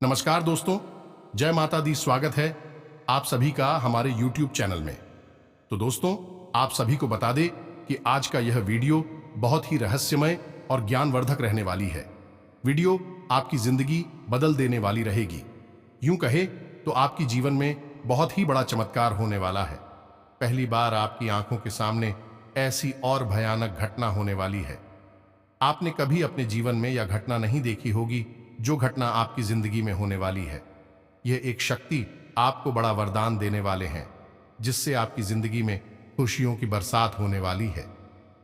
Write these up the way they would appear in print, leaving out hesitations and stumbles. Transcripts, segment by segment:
नमस्कार दोस्तों, जय माता दी। स्वागत है आप सभी का हमारे YouTube चैनल में। तो दोस्तों, आप सभी को बता दें कि आज का यह वीडियो बहुत ही रहस्यमय और ज्ञानवर्धक रहने वाली है। वीडियो आपकी जिंदगी बदल देने वाली रहेगी। यूं कहे तो आपकी जीवन में बहुत ही बड़ा चमत्कार होने वाला है। पहली बार आपकी आंखों के सामने ऐसी और भयानक घटना होने वाली है। आपने कभी अपने जीवन में यह घटना नहीं देखी होगी जो घटना आपकी जिंदगी में होने वाली है। यह एक शक्ति आपको बड़ा वरदान देने वाले हैं, जिससे आपकी जिंदगी में खुशियों की बरसात होने वाली है।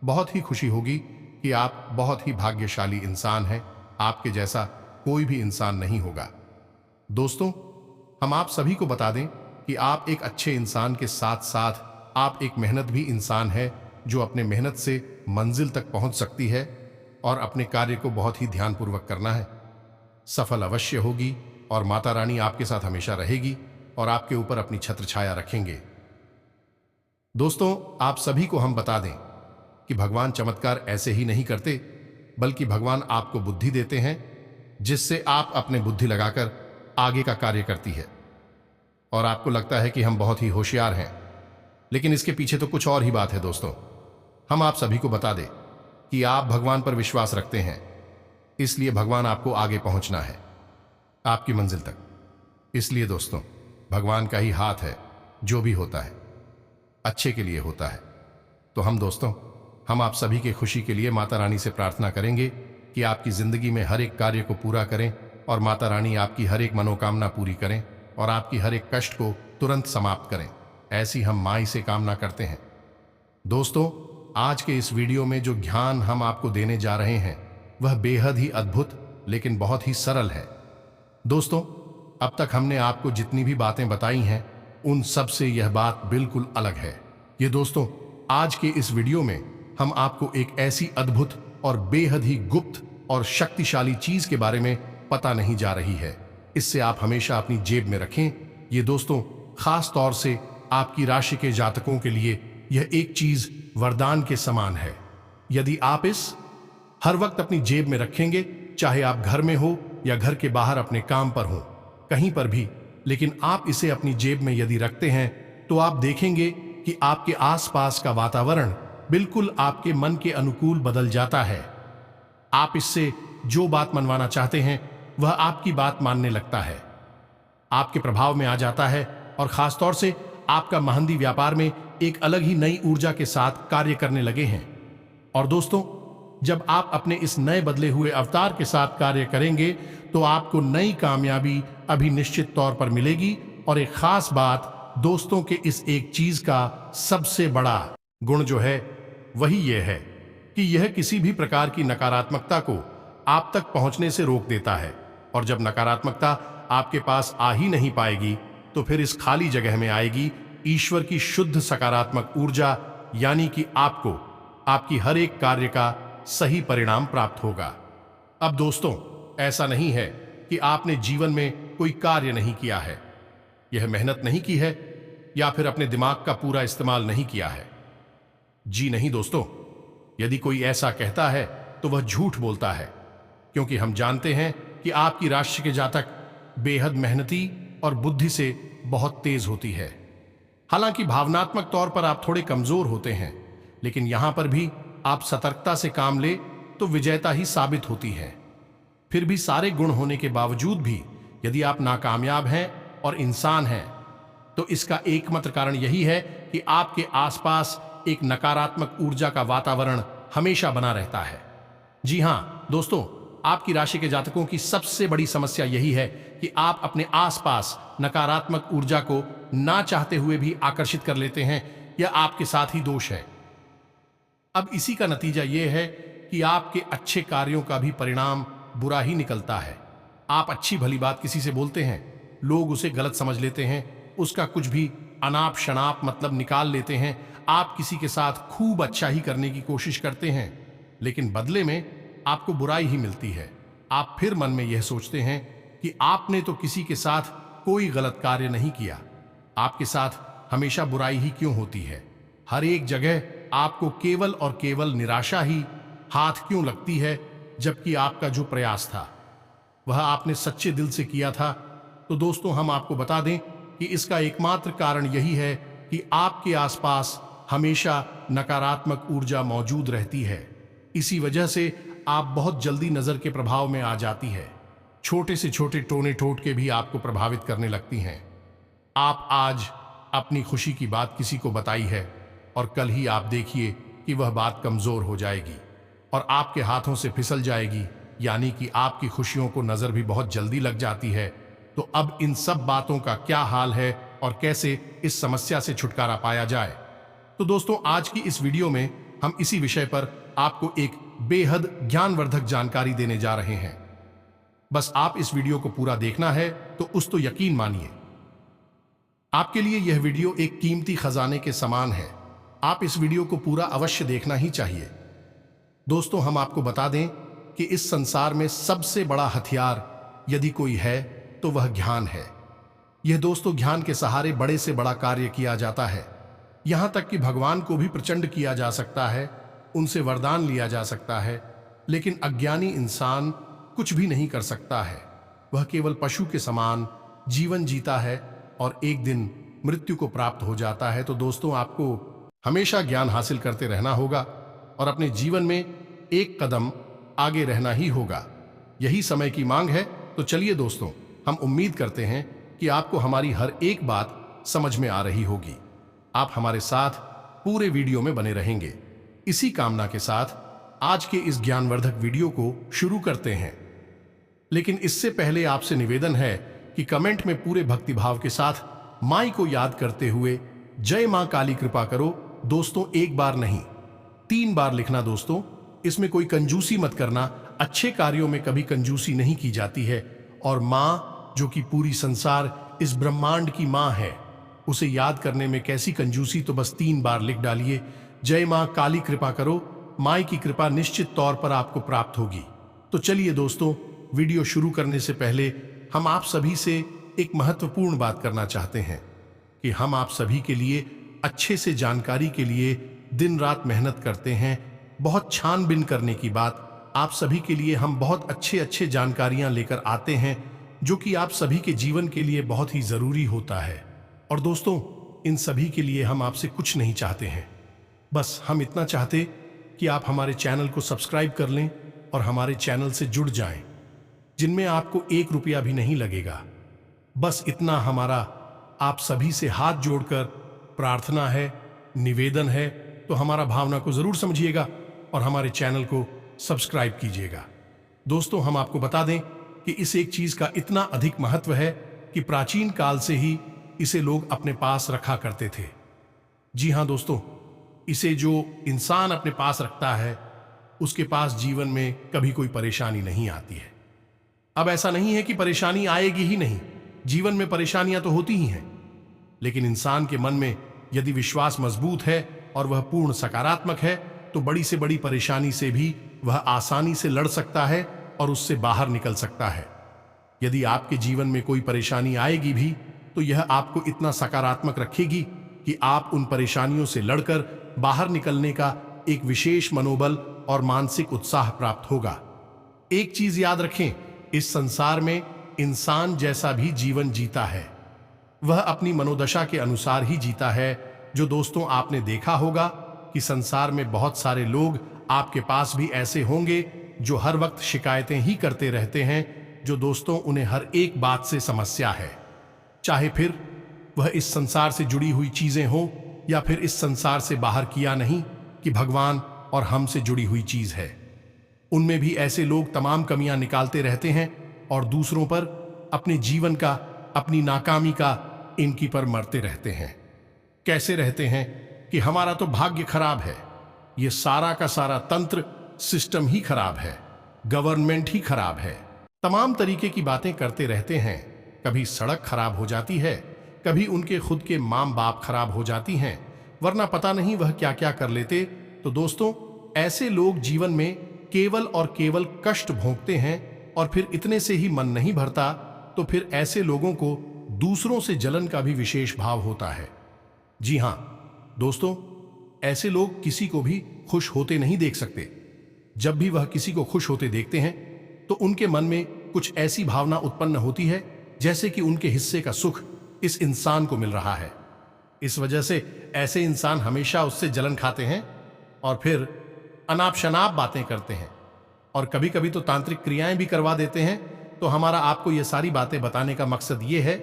बहुत ही खुशी होगी कि आप बहुत ही भाग्यशाली इंसान हैं। आपके जैसा कोई भी इंसान नहीं होगा। दोस्तों, हम आप सभी को बता दें कि आप एक अच्छे इंसान के साथ साथ आप एक मेहनत भी इंसान है, जो अपने मेहनत से मंजिल तक पहुंच सकती है और अपने कार्य को बहुत ही ध्यानपूर्वक करना है। सफल अवश्य होगी और माता रानी आपके साथ हमेशा रहेगी और आपके ऊपर अपनी छत्र छाया रखेंगे। दोस्तों, आप सभी को हम बता दें कि भगवान चमत्कार ऐसे ही नहीं करते, बल्कि भगवान आपको बुद्धि देते हैं, जिससे आप अपने बुद्धि लगाकर आगे का कार्य करती है। और आपको लगता है कि हम बहुत ही होशियार हैं, लेकिन इसके पीछे तो कुछ और ही बात है। दोस्तों, हम आप सभी को बता दें कि आप भगवान पर विश्वास रखते हैं, इसलिए भगवान आपको आगे पहुंचना है, आपकी मंजिल तक। इसलिए दोस्तों, भगवान का ही हाथ है, जो भी होता है अच्छे के लिए होता है। तो हम आप सभी के खुशी के लिए माता रानी से प्रार्थना करेंगे कि आपकी जिंदगी में हर एक कार्य को पूरा करें और माता रानी आपकी हर एक मनोकामना पूरी करें और आपकी हर एक कष्ट को तुरंत समाप्त करें। ऐसी हम माई से कामना करते हैं। दोस्तों, आज के इस वीडियो में जो ज्ञान हम आपको देने जा रहे हैं वह बेहद ही अद्भुत लेकिन बहुत ही सरल है। दोस्तों, अब तक हमने आपको जितनी भी बातें बताई हैं, उन सब से यह बात बिल्कुल अलग है। ये दोस्तों, आज के इस वीडियो में हम आपको एक ऐसी अद्भुत और बेहद ही गुप्त और शक्तिशाली चीज के बारे में पता नहीं जा रही है। इससे आप हमेशा अपनी जेब में रखें। ये दोस्तों, खास तौर से आपकी राशि के जातकों के लिए यह एक चीज वरदान के समान है। यदि आप इस हर वक्त अपनी जेब में रखेंगे, चाहे आप घर में हो या घर के बाहर अपने काम पर हो, कहीं पर भी, लेकिन आप इसे अपनी जेब में यदि रखते हैं तो आप देखेंगे कि आपके आसपास का वातावरण बिल्कुल आपके मन के अनुकूल बदल जाता है। आप इससे जो बात मनवाना चाहते हैं वह आपकी बात मानने लगता है, आपके प्रभाव में आ जाता है और खासतौर से आपका महंदी व्यापार में एक अलग ही नई ऊर्जा के साथ कार्य करने लगे हैं। और दोस्तों, जब आप अपने इस नए बदले हुए अवतार के साथ कार्य करेंगे तो आपको नई कामयाबी अभी निश्चित तौर पर मिलेगी। और एक खास बात दोस्तों के इस एक चीज का सबसे बड़ा गुण जो है वही ये है कि यह किसी भी प्रकार की नकारात्मकता को आप तक पहुंचने से रोक देता है। और जब नकारात्मकता आपके पास आ ही नहीं पाएगी तो फिर इस खाली जगह में आएगी ईश्वर की शुद्ध सकारात्मक ऊर्जा, यानी कि आपको आपकी हर एक कार्य का सही परिणाम प्राप्त होगा। अब दोस्तों, ऐसा नहीं है कि आपने जीवन में कोई कार्य नहीं किया है, यह मेहनत नहीं की है या फिर अपने दिमाग का पूरा इस्तेमाल नहीं किया है। जी नहीं दोस्तों, यदि कोई ऐसा कहता है तो वह झूठ बोलता है, क्योंकि हम जानते हैं कि आपकी राशि के जातक बेहद मेहनती और बुद्धि से बहुत तेज होती है। हालांकि भावनात्मक तौर पर आप थोड़े कमजोर होते हैं, लेकिन यहां पर भी आप सतर्कता से काम ले तो विजेता ही साबित होती है। फिर भी सारे गुण होने के बावजूद भी यदि आप नाकामयाब हैं और इंसान हैं, तो इसका एकमात्र कारण यही है कि आपके आसपास एक नकारात्मक ऊर्जा का वातावरण हमेशा बना रहता है। जी हां दोस्तों, आपकी राशि के जातकों की सबसे बड़ी समस्या यही है कि आप अपने आसपास नकारात्मक ऊर्जा को ना चाहते हुए भी आकर्षित कर लेते हैं। यह आपके साथ ही दोष है। अब इसी का नतीजा यह है कि आपके अच्छे कार्यों का भी परिणाम बुरा ही निकलता है। आप अच्छी भली बात किसी से बोलते हैं, लोग उसे गलत समझ लेते हैं, उसका कुछ भी अनाप शनाप मतलब निकाल लेते हैं। आप किसी के साथ खूब अच्छा ही करने की कोशिश करते हैं, लेकिन बदले में आपको बुराई ही मिलती है। आप फिर मन में यह सोचते हैं कि आपने तो किसी के साथ कोई गलत कार्य नहीं किया, आपके साथ हमेशा बुराई ही क्यों होती है। हर एक जगह आपको केवल और केवल निराशा ही हाथ क्यों लगती है, जबकि आपका जो प्रयास था वह आपने सच्चे दिल से किया था, तो दोस्तों हम आपको बता दें कि इसका एकमात्र कारण यही है कि आपके आसपास हमेशा नकारात्मक ऊर्जा मौजूद रहती है। इसी वजह से आप बहुत जल्दी नजर के प्रभाव में आ जाती है। छोटे से छोटे टोने टोटके भी आपको प्रभावित करने लगती हैं। आप आज अपनी खुशी की बात किसी को बताई है और कल ही आप देखिए कि वह बात कमजोर हो जाएगी और आपके हाथों से फिसल जाएगी, यानी कि आपकी खुशियों को नजर भी बहुत जल्दी लग जाती है। तो अब इन सब बातों का क्या हाल है और कैसे इस समस्या से छुटकारा पाया जाए, तो दोस्तों आज की इस वीडियो में हम इसी विषय पर आपको एक बेहद ज्ञानवर्धक जानकारी देने जा रहे हैं। बस आप इस वीडियो को पूरा देखना है तो तो यकीन मानिए आपके लिए यह वीडियो एक कीमती खजाने के समान है। आप इस वीडियो को पूरा अवश्य देखना ही चाहिए। दोस्तों हम आपको बता दें कि इस संसार में सबसे बड़ा हथियार यदि कोई है तो वह ज्ञान है। यह दोस्तों ज्ञान के सहारे बड़े से बड़ा कार्य किया जाता है। यहां तक कि भगवान को भी प्रचंड किया जा सकता है, उनसे वरदान लिया जा सकता है, लेकिन अज्ञानी इंसान कुछ भी नहीं कर सकता है। वह केवल पशु के समान जीवन जीता है और एक दिन मृत्यु को प्राप्त हो जाता है। तो दोस्तों आपको हमेशा ज्ञान हासिल करते रहना होगा और अपने जीवन में एक कदम आगे रहना ही होगा। यही समय की मांग है। तो चलिए दोस्तों, हम उम्मीद करते हैं कि आपको हमारी हर एक बात समझ में आ रही होगी। आप हमारे साथ पूरे वीडियो में बने रहेंगे। इसी कामना के साथ आज के इस ज्ञानवर्धक वीडियो को शुरू करते हैं। लेकिन इससे पहले आपसे निवेदन है कि कमेंट में पूरे भक्तिभाव के साथ माई को याद करते हुए जय मां काली कृपा करो दोस्तों, एक बार नहीं 3 बार लिखना दोस्तों। इसमें कोई कंजूसी मत करना, अच्छे कार्यों में कभी कंजूसी नहीं की जाती है। और मां जो कि पूरी संसार इस ब्रह्मांड की मां है, उसे याद करने में कैसी कंजूसी, तो बस 3 बार लिख डालिए जय मां काली कृपा करो। माई की कृपा निश्चित तौर पर आपको प्राप्त होगी। तो चलिए दोस्तों, वीडियो शुरू करने से पहले हम आप सभी से एक महत्वपूर्ण बात करना चाहते हैं कि हम आप सभी के लिए अच्छे से जानकारी के लिए दिन रात मेहनत करते हैं। बहुत छानबीन करने की बात, आप सभी के लिए हम बहुत अच्छे जानकारियां लेकर आते हैं जो कि आप सभी के जीवन के लिए बहुत ही जरूरी होता है। और दोस्तों इन सभी के लिए हम आपसे कुछ नहीं चाहते हैं, बस हम इतना चाहते कि आप हमारे चैनल को सब्सक्राइब कर लें और हमारे चैनल से जुड़ जाएं, जिनमें आपको 1 रुपया भी नहीं लगेगा। बस इतना हमारा आप सभी से हाथ जोड़कर प्रार्थना है, निवेदन है। तो हमारा भावना को जरूर समझिएगा और हमारे चैनल को सब्सक्राइब कीजिएगा। दोस्तों हम आपको बता दें कि इस एक चीज का इतना अधिक महत्व है कि प्राचीन काल से ही इसे लोग अपने पास रखा करते थे। जी हां दोस्तों, इसे जो इंसान अपने पास रखता है उसके पास जीवन में कभी कोई परेशानी नहीं आती है। अब ऐसा नहीं है कि परेशानी आएगी ही नहीं, जीवन में परेशानियां तो होती ही हैं, लेकिन इंसान के मन में यदि विश्वास मजबूत है और वह पूर्ण सकारात्मक है तो बड़ी से बड़ी परेशानी से भी वह आसानी से लड़ सकता है और उससे बाहर निकल सकता है। यदि आपके जीवन में कोई परेशानी आएगी भी तो यह आपको इतना सकारात्मक रखेगी कि आप उन परेशानियों से लड़कर बाहर निकलने का एक विशेष मनोबल और मानसिक उत्साह प्राप्त होगा। एक चीज याद रखें, इस संसार में इंसान जैसा भी जीवन जीता है वह अपनी मनोदशा के अनुसार ही जीता है। जो दोस्तों आपने देखा होगा कि संसार में बहुत सारे लोग, आपके पास भी ऐसे होंगे जो हर वक्त शिकायतें ही करते रहते हैं, जो दोस्तों उन्हें हर एक बात से समस्या है, चाहे फिर वह इस संसार से जुड़ी हुई चीजें हों या फिर इस संसार से बाहर किया नहीं कि भगवान और हमसे जुड़ी हुई चीज है। उनमें भी ऐसे लोग तमाम कमियां निकालते रहते हैं और दूसरों पर, अपने जीवन का, अपनी नाकामी का, इनकी पर मरते रहते हैं। कैसे रहते हैं कि हमारा तो भाग्य खराब है, ये सारा का सारा तंत्र सिस्टम ही खराब है, गवर्नमेंट ही खराब है। तमाम तरीके की बातें करते रहते हैं। कभी सड़क खराब हो जाती है, कभी उनके खुद के माँ बाप खराब हो जाती हैं, वरना पता नहीं वह क्या क्या कर लेते। तो दोस्तों ऐसे लोग जीवन में केवल और केवल कष्ट भोगते हैं और फिर इतने से ही मन नहीं भरता, तो फिर ऐसे लोगों को दूसरों से जलन का भी विशेष भाव होता है। जी हां दोस्तों, ऐसे लोग किसी को भी खुश होते नहीं देख सकते। जब भी वह किसी को खुश होते देखते हैं तो उनके मन में कुछ ऐसी भावना उत्पन्न होती है जैसे कि उनके हिस्से का सुख इस इंसान को मिल रहा है। इस वजह से ऐसे इंसान हमेशा उससे जलन खाते हैं और फिर अनाप शनाप बातें करते हैं और कभी कभी तो तांत्रिक क्रियाएं भी करवा देते हैं। तो हमारा आपको ये सारी बातें बताने का मकसद ये है,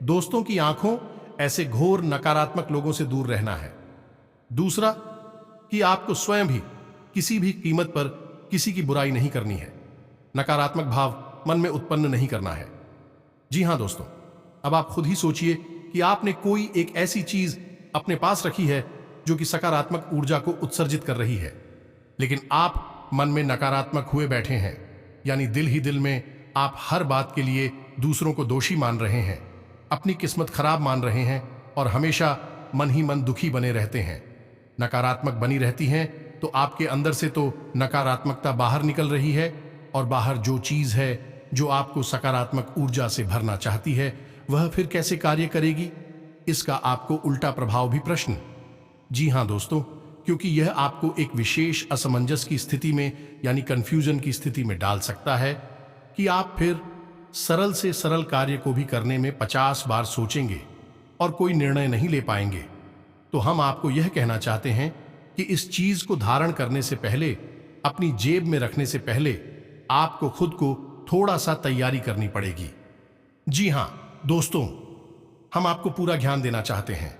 दोस्तों की आंखों ऐसे घोर नकारात्मक लोगों से दूर रहना है। दूसरा कि आपको स्वयं भी किसी भी कीमत पर किसी की बुराई नहीं करनी है, नकारात्मक भाव मन में उत्पन्न नहीं करना है। जी हां दोस्तों, अब आप खुद ही सोचिए कि आपने कोई एक ऐसी चीज अपने पास रखी है जो कि सकारात्मक ऊर्जा को उत्सर्जित कर रही है, लेकिन आप मन में नकारात्मक हुए बैठे हैं, यानी दिल ही दिल में आप हर बात के लिए दूसरों को दोषी मान रहे हैं, अपनी किस्मत खराब मान रहे हैं और हमेशा मन ही मन दुखी बने रहते हैं, नकारात्मक बनी रहती हैं। तो आपके अंदर से तो नकारात्मकता बाहर निकल रही है और बाहर जो चीज है जो आपको सकारात्मक ऊर्जा से भरना चाहती है वह फिर कैसे कार्य करेगी, इसका आपको उल्टा प्रभाव भी प्रश्न। जी हां दोस्तों, क्योंकि यह आपको एक विशेष असमंजस की स्थिति में यानी कंफ्यूजन की स्थिति में डाल सकता है कि आप फिर सरल से सरल कार्य को भी करने में 50 बार सोचेंगे और कोई निर्णय नहीं ले पाएंगे। तो हम आपको यह कहना चाहते हैं कि इस चीज को धारण करने से पहले, अपनी जेब में रखने से पहले आपको खुद को थोड़ा सा तैयारी करनी पड़ेगी। जी हां दोस्तों, हम आपको पूरा ज्ञान देना चाहते हैं।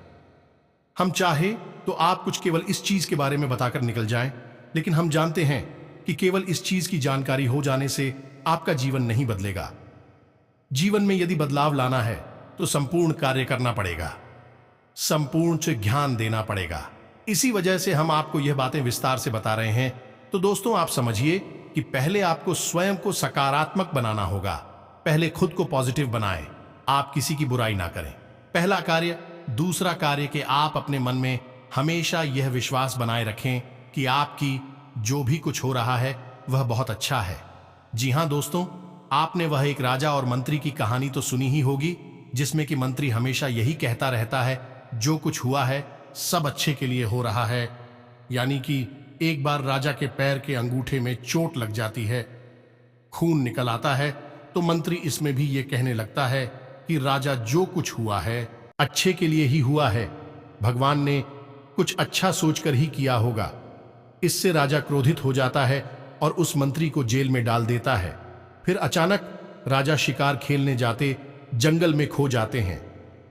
हम चाहे तो आप कुछ केवल इस चीज के बारे में बताकर निकल जाएं, लेकिन हम जानते हैं कि केवल इस चीज की जानकारी हो जाने से आपका जीवन नहीं बदलेगा। जीवन में यदि बदलाव लाना है तो संपूर्ण कार्य करना पड़ेगा, संपूर्ण से ज्ञान देना पड़ेगा। इसी वजह से हम आपको यह बातें विस्तार से बता रहे हैं। तो दोस्तों, आप समझिए कि पहले आपको स्वयं को सकारात्मक बनाना होगा। पहले खुद को पॉजिटिव बनाएं, आप किसी की बुराई ना करें, पहला कार्य। दूसरा कार्य कि आप अपने मन में हमेशा यह विश्वास बनाए रखें कि आपकी जो भी कुछ हो रहा है वह बहुत अच्छा है। जी हां दोस्तों, आपने वह एक राजा और मंत्री की कहानी तो सुनी ही होगी, जिसमें कि मंत्री हमेशा यही कहता रहता है जो कुछ हुआ है सब अच्छे के लिए हो रहा है। यानी कि एक बार राजा के पैर के अंगूठे में चोट लग जाती है, खून निकल आता है, तो मंत्री इसमें भी ये कहने लगता है कि राजा जो कुछ हुआ है अच्छे के लिए ही हुआ है, भगवान ने कुछ अच्छा सोचकर ही किया होगा। इससे राजा क्रोधित हो जाता है और उस मंत्री को जेल में डाल देता है। फिर अचानक राजा शिकार खेलने जाते जंगल में खो जाते हैं,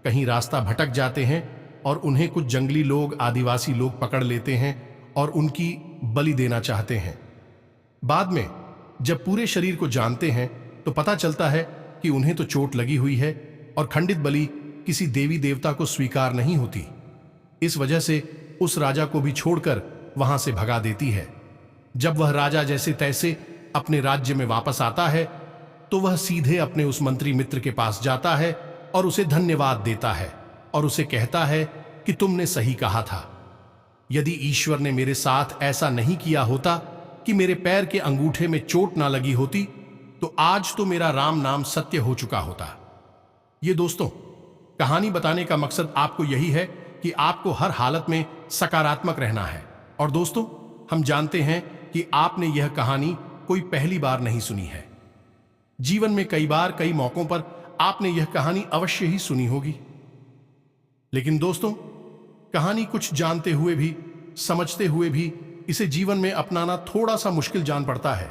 कहीं रास्ता भटक जाते हैं और उन्हें कुछ जंगली लोग, आदिवासी लोग पकड़ लेते हैं और उनकी बलि देना चाहते हैं। बाद में जब पूरे शरीर को जानते हैं तो पता चलता है कि उन्हें तो चोट लगी हुई है और खंडित बलि किसी देवी देवता को स्वीकार नहीं होती। इस वजह से उस राजा को भी छोड़कर वहां से भगा देती है। जब वह राजा जैसे तैसे अपने राज्य में वापस आता है तो वह सीधे अपने उस मंत्री मित्र के पास जाता है और उसे धन्यवाद देता है और उसे कहता है कि तुमने सही कहा था। यदि ईश्वर ने मेरे साथ ऐसा नहीं किया होता कि मेरे पैर के अंगूठे में चोट ना लगी होती, तो आज तो मेरा राम नाम सत्य हो चुका होता। ये दोस्तों, कहानी बताने का मकसद आपको यही है कि आपको हर हालत में सकारात्मक रहना है। और दोस्तों, हम जानते हैं कि आपने यह कहानी कोई पहली बार नहीं सुनी है। जीवन में कई बार, कई मौकों पर आपने यह कहानी अवश्य ही सुनी होगी। लेकिन दोस्तों, कहानी कुछ जानते हुए भी, समझते हुए भी इसे जीवन में अपनाना थोड़ा सा मुश्किल जान पड़ता है।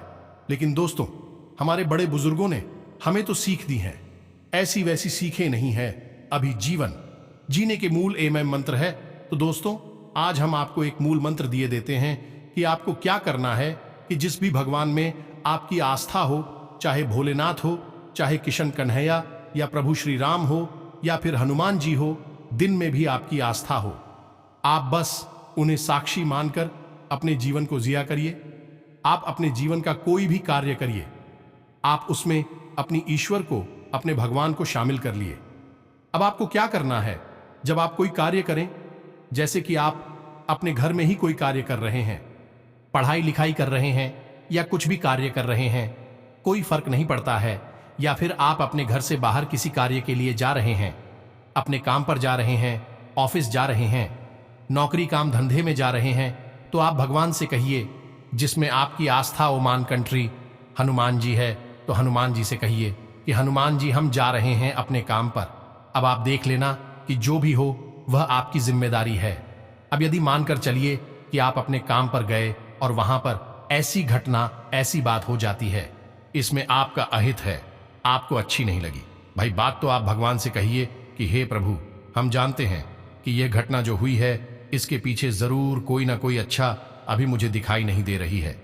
लेकिन दोस्तों, हमारे बड़े बुजुर्गों ने हमें तो सीख दी है, ऐसी वैसी सीखें नहीं है। अभी जीवन जीने के मूल एम मंत्र है। तो दोस्तों, आज हम आपको एक मूल मंत्र दिए देते हैं कि आपको क्या करना है कि जिस भी भगवान में आपकी आस्था हो, चाहे भोलेनाथ हो, चाहे किशन कन्हैया या प्रभु श्री राम हो या फिर हनुमान जी हो, दिन में भी आपकी आस्था हो, आप बस उन्हें साक्षी मानकर अपने जीवन को जिया करिए। आप अपने जीवन का कोई भी कार्य करिए, आप उसमें अपनी ईश्वर को, अपने भगवान को शामिल कर लिए। अब आपको क्या करना है, जब आप कोई कार्य करें, जैसे कि आप अपने घर में ही कोई कार्य कर रहे हैं, पढ़ाई लिखाई कर रहे हैं या कुछ भी कार्य कर रहे हैं, कोई फर्क नहीं पड़ता है, या फिर आप अपने घर से बाहर किसी कार्य के लिए जा रहे हैं, अपने काम पर जा रहे हैं, ऑफिस जा रहे हैं, नौकरी काम धंधे में जा रहे हैं, तो आप भगवान से कहिए, जिसमें आपकी आस्था ओ मान कंट्री हनुमान जी है, तो तो हनुमान जी से कहिए कि हनुमान जी, हम जा रहे हैं अपने काम पर, अब आप देख लेना कि जो भी हो वह आपकी जिम्मेदारी है। अब यदि मानकर चलिए कि आप अपने काम पर गए और वहां पर ऐसी घटना, ऐसी बात हो जाती है, इसमें आपका अहित है, आपको अच्छी नहीं लगी, भाई बात तो आप भगवान से कहिए कि हे प्रभु, हम जानते हैं कि यह घटना जो हुई है इसके पीछे जरूर कोई ना कोई अच्छा अभी मुझे दिखाई नहीं दे रही है,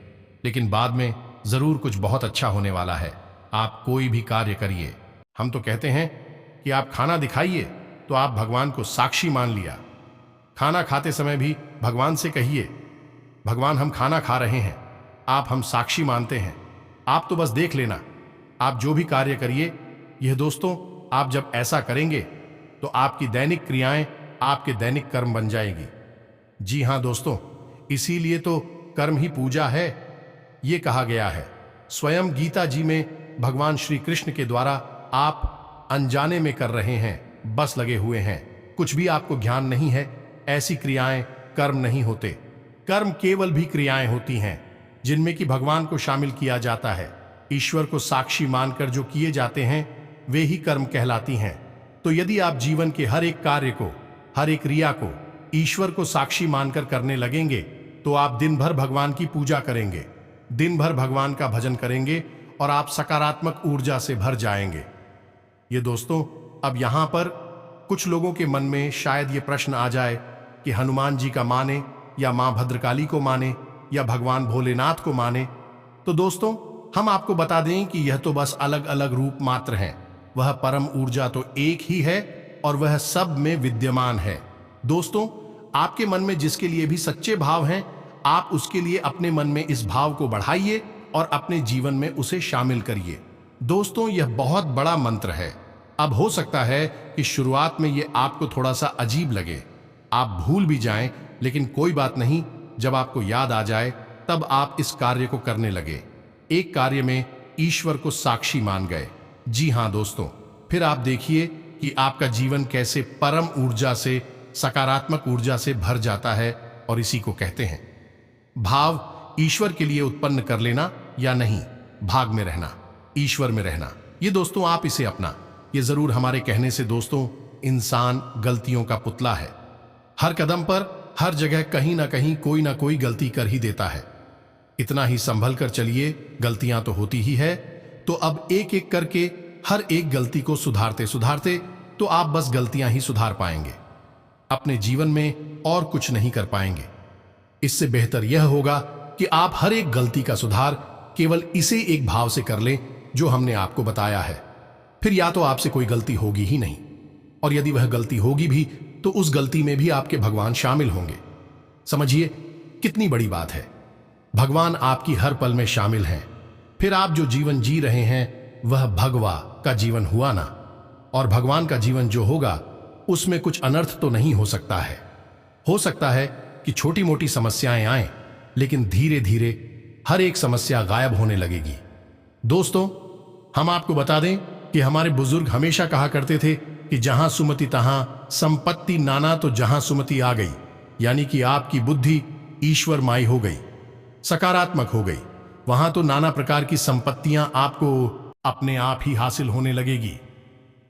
लेकिन बाद में जरूर कुछ बहुत अच्छा होने वाला है। आप कोई भी कार्य करिए। हम तो कहते हैं कि आप खाना दिखाइए, तो आप भगवान को साक्षी मान लिया। खाना खाते समय भी भगवान से कहिए, भगवान हम खाना खा रहे हैं, आप हम साक्षी मानते हैं, आप तो बस देख लेना। आप जो भी कार्य करिए, यह दोस्तों, आप जब ऐसा करेंगे तो आपकी दैनिक क्रियाएं आपके दैनिक कर्म बन जाएगी। जी हां दोस्तों, इसीलिए तो कर्म ही पूजा है, ये कहा गया है। स्वयं गीता जी में भगवान श्री कृष्ण के द्वारा आप अनजाने में कर रहे हैं, बस लगे हुए हैं, कुछ भी आपको ज्ञान नहीं है, ऐसी क्रियाएं कर्म नहीं होते। कर्म केवल भी क्रियाएं होती हैं जिनमें कि भगवान को शामिल किया जाता है। ईश्वर को साक्षी मानकर जो किए जाते हैं वे ही कर्म कहलाती हैं। तो यदि आप जीवन के हर एक कार्य को, हर एक क्रिया को ईश्वर को साक्षी मानकर करने लगेंगे तो आप दिन भर भगवान की पूजा करेंगे, दिन भर भगवान का भजन करेंगे और आप सकारात्मक ऊर्जा से भर जाएंगे। ये दोस्तों, अब यहां पर कुछ लोगों के मन में शायद ये प्रश्न आ जाए कि हनुमान जी का माने या मां भद्रकाली को माने या भगवान भोलेनाथ को माने। तो दोस्तों, हम आपको बता दें कि यह तो बस अलग अलग रूप मात्र हैं, वह परम ऊर्जा तो एक ही है और वह सब में विद्यमान है। दोस्तों, आपके मन में जिसके लिए भी सच्चे भाव हैं, आप उसके लिए अपने मन में इस भाव को बढ़ाइए और अपने जीवन में उसे शामिल करिए। दोस्तों, यह बहुत बड़ा मंत्र है। अब हो सकता है कि शुरुआत में यह आपको थोड़ा सा अजीब लगे, आप भूल भी जाएं, लेकिन कोई बात नहीं, जब आपको याद आ जाए तब आप इस कार्य को करने लगे। एक कार्य में ईश्वर को साक्षी मान गए। जी हां दोस्तों, फिर आप देखिए कि आपका जीवन कैसे परम ऊर्जा से, सकारात्मक ऊर्जा से भर जाता है। और इसी को कहते हैं भाव। ईश्वर के लिए उत्पन्न कर लेना या नहीं, भाग में रहना, ईश्वर में रहना। ये दोस्तों, आप इसे अपना, ये जरूर हमारे कहने से दोस्तों, इंसान गलतियों का पुतला है। हर कदम पर, हर जगह कहीं ना कोई गलती कर ही देता है। इतना ही संभल कर चलिए, गलतियां तो होती ही है। तो अब एक एक करके हर एक गलती को सुधारते सुधारते तो आप बस गलतियां ही सुधार पाएंगे, अपने जीवन में और कुछ नहीं कर पाएंगे। इससे बेहतर यह होगा कि आप हर एक गलती का सुधार केवल इसे एक भाव से कर लें जो हमने आपको बताया है। फिर या तो आपसे कोई गलती होगी ही नहीं, और यदि वह गलती होगी भी तो उस गलती में भी आपके भगवान शामिल होंगे। समझिए कितनी बड़ी बात है, भगवान आपकी हर पल में शामिल हैं। फिर आप जो जीवन जी रहे हैं वह भगवा का जीवन हुआ ना, और भगवान का जीवन जो होगा उसमें कुछ अनर्थ तो नहीं हो सकता है। हो सकता है कि छोटी मोटी समस्याएं आएं, लेकिन धीरे धीरे हर एक समस्या गायब होने लगेगी। दोस्तों, हम आपको बता दें कि हमारे बुजुर्ग हमेशा कहा करते थे कि जहां सुमति तहां संपत्ति नाना, तो जहां सुमति आ गई, यानी कि आपकी बुद्धि ईश्वर माई हो गई, सकारात्मक हो गई, वहां तो नाना प्रकार की संपत्तियां आपको अपने आप ही हासिल होने लगेगी।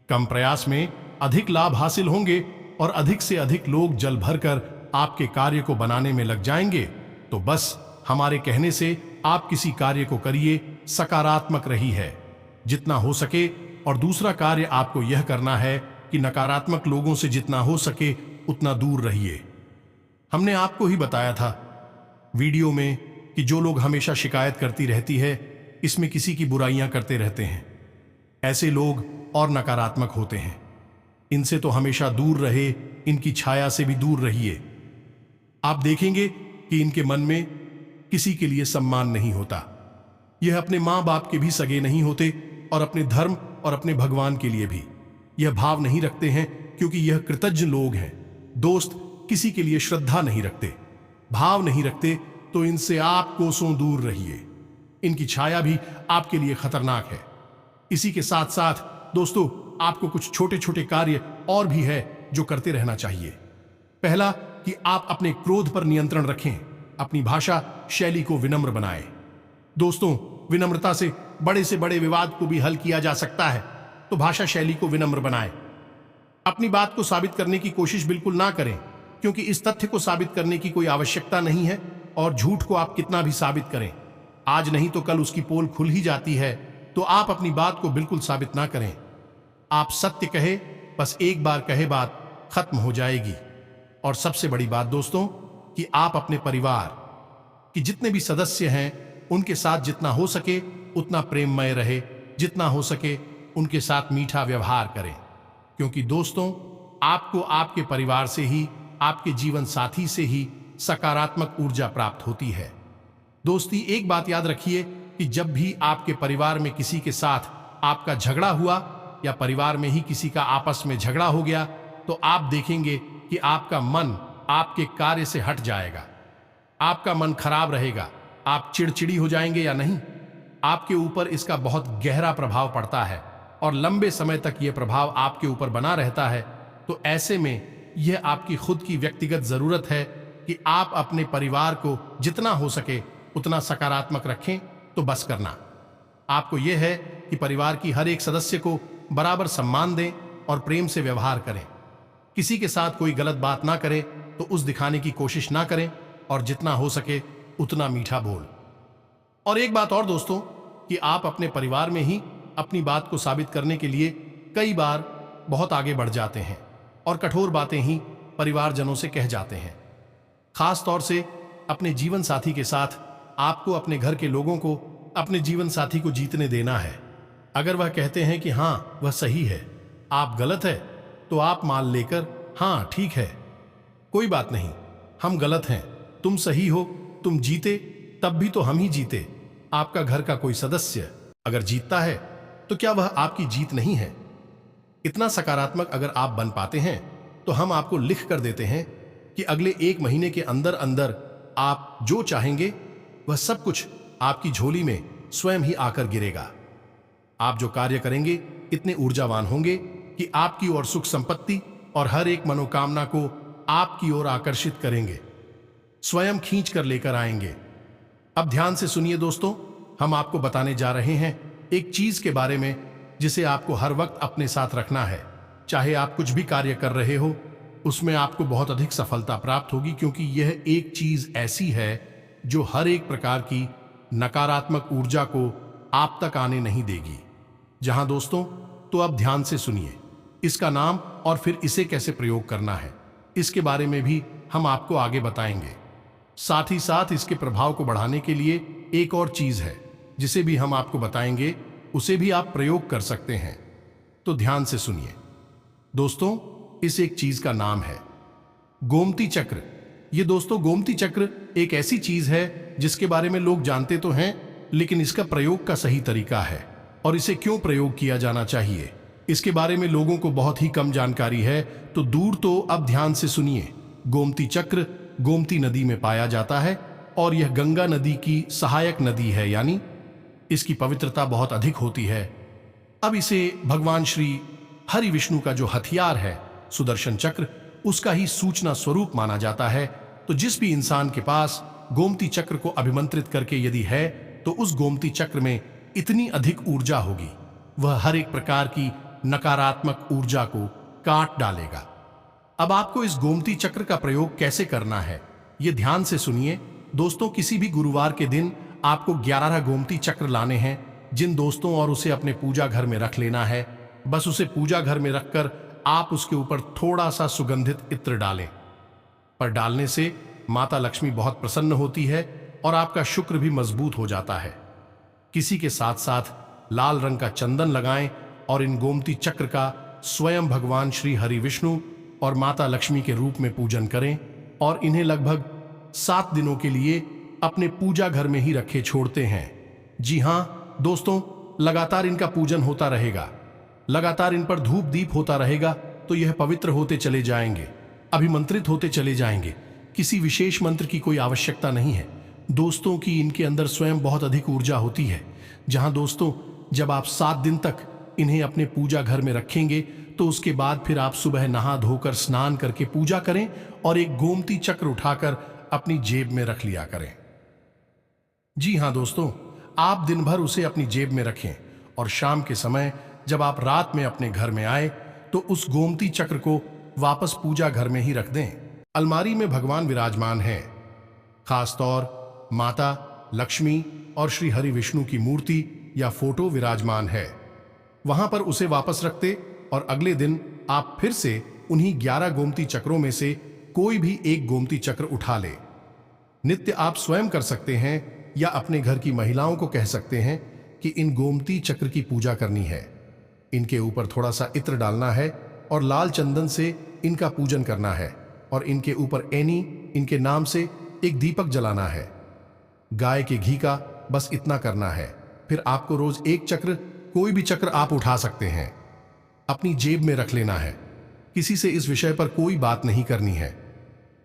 कम प्रयास में अधिक लाभ हासिल होंगे और अधिक से अधिक लोग जल भरकर आपके कार्य को बनाने में लग जाएंगे। तो बस हमारे कहने से आप किसी कार्य को करिए, सकारात्मक रही है जितना हो सके। और दूसरा कार्य आपको यह करना है कि नकारात्मक लोगों से जितना हो सके उतना दूर रहिए। हमने आपको ही बताया था वीडियो में कि जो लोग हमेशा शिकायत करती रहती है, इसमें किसी की बुराइयां करते रहते हैं, ऐसे लोग और नकारात्मक होते हैं। इनसे तो हमेशा दूर रहे, इनकी छाया से भी दूर रहिए। आप देखेंगे कि इनके मन में किसी के लिए सम्मान नहीं होता। यह अपने मां बाप के भी सगे नहीं होते और अपने धर्म और अपने भगवान के लिए भी यह भाव नहीं रखते हैं, क्योंकि यह कृतज्ञ लोग हैं। दोस्त, किसी के लिए श्रद्धा नहीं रखते, भाव नहीं रखते, तो इनसे आप कोसों दूर रहिए। इनकी छाया भी आपके लिए खतरनाक है। इसी के साथ साथ दोस्तों, आपको कुछ छोटे छोटे कार्य और भी है जो करते रहना चाहिए। पहला कि आप अपने क्रोध पर नियंत्रण रखें, अपनी भाषा शैली को विनम्र बनाएं। दोस्तों, विनम्रता से बड़े से बड़े विवाद को भी हल किया जा सकता है, तो भाषा शैली को विनम्र बनाएं। अपनी बात को साबित करने की कोशिश बिल्कुल ना करें, क्योंकि इस तथ्य को साबित करने की कोई आवश्यकता नहीं है। और झूठ को आप कितना भी साबित करें, आज नहीं तो कल उसकी पोल खुल ही जाती है। तो आप अपनी बात को बिल्कुल साबित ना करें। आप सत्य कहे, बस एक बार कहे बात खत्म हो जाएगी। और सबसे बड़ी बात दोस्तों, कि आप अपने परिवार कि जितने भी सदस्य हैं उनके साथ जितना हो सके उतना प्रेममय रहे, जितना हो सके उनके साथ मीठा व्यवहार करें। क्योंकि दोस्तों, आपको आपके परिवार से ही, आपके जीवन साथी से ही सकारात्मक ऊर्जा प्राप्त होती है। दोस्ती, एक बात याद रखिए कि जब भी आपके परिवार में किसी के साथ आपका झगड़ा हुआ या परिवार में ही किसी का आपस में झगड़ा हो गया, तो आप देखेंगे कि आपका मन आपके कार्य से हट जाएगा। आपका मन खराब रहेगा, आप चिड़चिड़ी हो जाएंगे या नहीं। आपके ऊपर इसका बहुत गहरा प्रभाव पड़ता है और लंबे समय तक यह प्रभाव आपके ऊपर बना रहता है। तो ऐसे में यह आपकी खुद की व्यक्तिगत जरूरत है कि आप अपने परिवार को जितना हो सके उतना सकारात्मक रखें। तो बस करना आपको यह है कि परिवार की हर एक सदस्य को बराबर सम्मान दें और प्रेम से व्यवहार करें। किसी के साथ कोई गलत बात ना करें तो उस दिखाने की कोशिश ना करें, और जितना हो सके उतना मीठा बोल। और एक बात और दोस्तों, कि आप अपने परिवार में ही अपनी बात को साबित करने के लिए कई बार बहुत आगे बढ़ जाते हैं और कठोर बातें ही परिवारजनों से कह जाते हैं। खास तौर से अपने जीवन साथी के साथ आपको अपने घर के लोगों को अपने जीवन साथी को जीतने देना है। अगर वह कहते हैं कि हाँ वह सही है, आप गलत है, तो आप मान लेकर हाँ ठीक है, कोई बात नहीं, हम गलत हैं, तुम सही हो, तुम जीते तब भी तो हम ही जीते। आपका घर का कोई सदस्य अगर जीतता है तो क्या वह आपकी जीत नहीं है? इतना सकारात्मक अगर आप बन पाते हैं तो हम आपको लिख कर देते हैं कि अगले 1 महीने के अंदर अंदर आप जो चाहेंगे वह सब कुछ आपकी झोली में स्वयं ही आकर गिरेगा। आप जो कार्य करेंगे इतने ऊर्जावान होंगे कि आपकी ओर सुख संपत्ति और हर एक मनोकामना को आपकी ओर आकर्षित करेंगे, स्वयं खींच कर लेकर आएंगे। अब ध्यान से सुनिए दोस्तों, हम आपको बताने जा रहे हैं एक चीज के बारे में जिसे आपको हर वक्त अपने साथ रखना है। चाहे आप कुछ भी कार्य कर रहे हो, उसमें आपको बहुत अधिक सफलता प्राप्त होगी, क्योंकि यह एक चीज ऐसी है जो हर एक प्रकार की नकारात्मक ऊर्जा को आप तक आने नहीं देगी। जहां दोस्तों, तो अब ध्यान से सुनिए, इसका नाम और फिर इसे कैसे प्रयोग करना है, इसके बारे में भी हम आपको आगे बताएंगे। साथ ही साथ इसके प्रभाव को बढ़ाने के लिए एक और चीज है जिसे भी हम आपको बताएंगे, उसे भी आप प्रयोग कर सकते हैं। तो ध्यान से सुनिए दोस्तों, इस एक चीज का नाम है गोमती चक्र। ये दोस्तों, गोमती चक्र एक ऐसी चीज है जिसके बारे में लोग जानते तो हैं, लेकिन इसका प्रयोग का सही तरीका है और इसे क्यों प्रयोग किया जाना चाहिए, इसके बारे में लोगों को बहुत ही कम जानकारी है। तो दूर तो अब ध्यान से सुनिए। गोमती चक्र गोमती नदी में पाया जाता है और यह गंगा नदी की सहायक नदी है, यानी इसकी पवित्रता बहुत अधिक होती है। अब इसे भगवान श्री हरि विष्णु का जो हथियार है सुदर्शन चक्र, उसका ही सूचना स्वरूप माना जाता है। तो जिस भी इंसान के पास गोमती चक्र को अभिमंत्रित करके यदि है, तो उस गोमती चक्र में इतनी अधिक ऊर्जा होगी, वह हर एक प्रकार की नकारात्मक ऊर्जा को काट डालेगा। अब आपको इस गोमती चक्र का प्रयोग कैसे करना है, यह ध्यान से सुनिए दोस्तों। किसी भी गुरुवार के दिन आपको 11 गोमती चक्र लाने हैं जिन दोस्तों, और उसे अपने पूजा घर में रख लेना है। बस उसे पूजा घर में रखकर आप उसके ऊपर थोड़ा सा सुगंधित इत्र डालें। पर डालने से माता लक्ष्मी बहुत प्रसन्न होती है और आपका शुक्र भी मजबूत हो जाता है। किसी के साथ साथ लाल रंग का चंदन लगाएं और इन गोमती चक्र का स्वयं भगवान श्री हरि विष्णु और माता लक्ष्मी के रूप में पूजन करें और इन्हें लगभग 7 दिनों के लिए अपने पूजा घर में ही रखे छोड़ते हैं। जी हां दोस्तों, लगातार इनका पूजन होता रहेगा, लगातार इन पर धूप दीप होता रहेगा, तो यह पवित्र होते चले जाएंगे, अभिमंत्रित होते चले जाएंगे। किसी विशेष मंत्र की कोई आवश्यकता नहीं है दोस्तों, की इनके अंदर स्वयं बहुत अधिक ऊर्जा होती है। जहां दोस्तों, जब आप 7 दिन तक इन्हें अपने पूजा घर में रखेंगे, तो उसके बाद फिर आप सुबह नहा धोकर स्नान करके पूजा करें और एक गोमती चक्र उठाकर अपनी जेब में रख लिया करें। जी हां दोस्तों, आप दिन भर उसे अपनी जेब में रखें और शाम के समय जब आप रात में अपने घर में आए तो उस गोमती चक्र को वापस पूजा घर में ही रख दें। अलमारी में भगवान विराजमान हैं, खासतौर माता लक्ष्मी और श्री हरि विष्णु की मूर्ति या फोटो विराजमान है। वहां पर उसे वापस रखते और अगले दिन आप फिर से उन्हीं 11 गोमती चक्रों में से कोई भी एक गोमती चक्र उठा ले। नित्य आप स्वयं कर सकते हैं या अपने घर की महिलाओं को कह सकते हैं कि इन गोमती चक्र की पूजा करनी है। इनके ऊपर थोड़ा सा इत्र डालना है और लाल चंदन से इनका पूजन करना है और इनके ऊपर एनी इनके नाम से एक दीपक जलाना है। गाय के घी का बस इतना करना है। फिर आपको रोज एक चक्र, कोई भी चक्र आप उठा सकते हैं, अपनी जेब में रख लेना है। किसी से इस विषय पर कोई बात नहीं करनी है।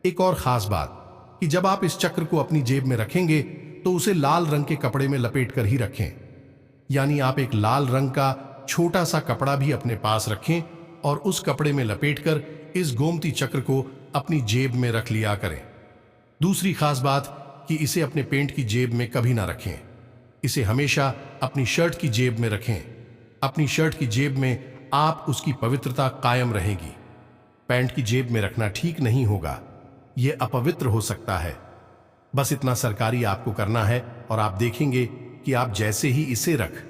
एक और खास बात कि जब आप इस चक्र को अपनी जेब में रखेंगे तो उसे लाल रंग के कपड़े में लपेट कर ही रखें। यानी आप एक लाल रंग का छोटा सा कपड़ा भी अपने पास रखें और उस कपड़े में लपेटकर इस गोमती चक्र को अपनी जेब में रख लिया करें। दूसरी खास बात कि इसे अपने पेंट की जेब में कभी ना रखें। इसे हमेशा अपनी शर्ट की जेब में रखें। अपनी शर्ट की जेब में आप उसकी पवित्रता कायम रहेगी। पैंट की जेब में रखना ठीक नहीं होगा, यह अपवित्र हो सकता है। बस इतना सरकारी आपको करना है और आप देखेंगे कि आप जैसे ही इसे रख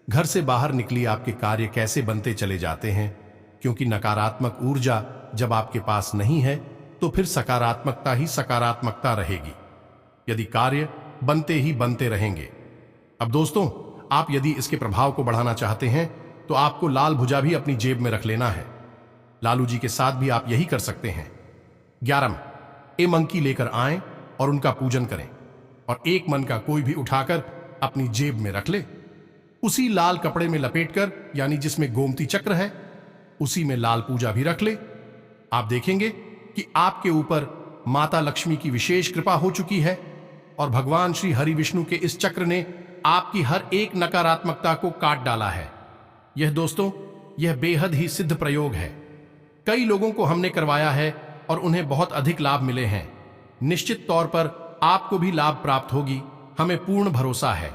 घर से बाहर निकली आपके कार्य कैसे बनते चले जाते हैं। क्योंकि नकारात्मक ऊर्जा जब आपके पास नहीं है तो फिर सकारात्मकता ही सकारात्मकता रहेगी। यदि कार्य बनते ही बनते रहेंगे। अब दोस्तों, आप यदि इसके प्रभाव को बढ़ाना चाहते हैं तो आपको लाल भुजा भी अपनी जेब में रख लेना है। लालू जी के साथ भी आप यही कर सकते हैं। 11 ए मंकी लेकर आएं और उनका पूजन करें और एक मन का कोई भी उठाकर अपनी जेब में रख ले। उसी लाल कपड़े में लपेटकर, यानी जिसमें गोमती चक्र है, उसी में लाल पूजा भी रख ले। आप देखेंगे कि आपके ऊपर माता लक्ष्मी की विशेष कृपा हो चुकी है और भगवान श्री हरि विष्णु के इस चक्र ने आपकी हर एक नकारात्मकता को काट डाला है। यह दोस्तों, यह बेहद ही सिद्ध प्रयोग है। कई लोगों को हमने करवाया है और उन्हें बहुत अधिक लाभ मिले हैं। निश्चित तौर पर आपको भी लाभ प्राप्त होगी, हमें पूर्ण भरोसा है।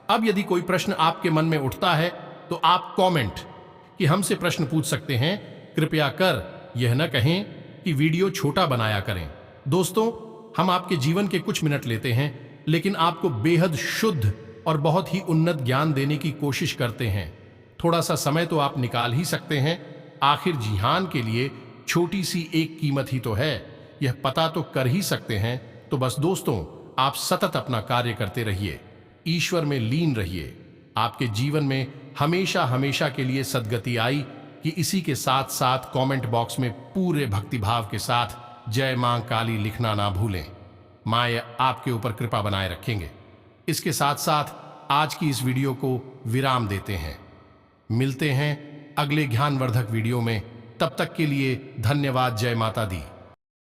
अब यदि कोई प्रश्न आपके मन में उठता है तो आप कमेंट कि हमसे प्रश्न पूछ सकते हैं। कृपया कर यह न कहें कि वीडियो छोटा बनाया करें। दोस्तों, हम आपके जीवन के कुछ मिनट लेते हैं, लेकिन आपको बेहद शुद्ध और बहुत ही उन्नत ज्ञान देने की कोशिश करते हैं। थोड़ा सा समय तो आप निकाल ही सकते हैं। आखिर जिहान के लिए छोटी सी एक कीमत ही तो है, यह पता तो कर ही सकते हैं। तो बस दोस्तों, आप सतत अपना कार्य करते रहिए, ईश्वर में लीन रहिए। आपके जीवन में हमेशा हमेशा के लिए सद्गति आई कि इसी के साथ साथ कमेंट बॉक्स में पूरे भक्तिभाव के साथ जय मां काली लिखना ना भूलें। मां आपके ऊपर कृपा बनाए रखेंगे। इसके साथ साथ आज की इस वीडियो को विराम देते हैं। मिलते हैं अगले ज्ञानवर्धक वीडियो में। तब तक के लिए धन्यवाद। जय माता दी।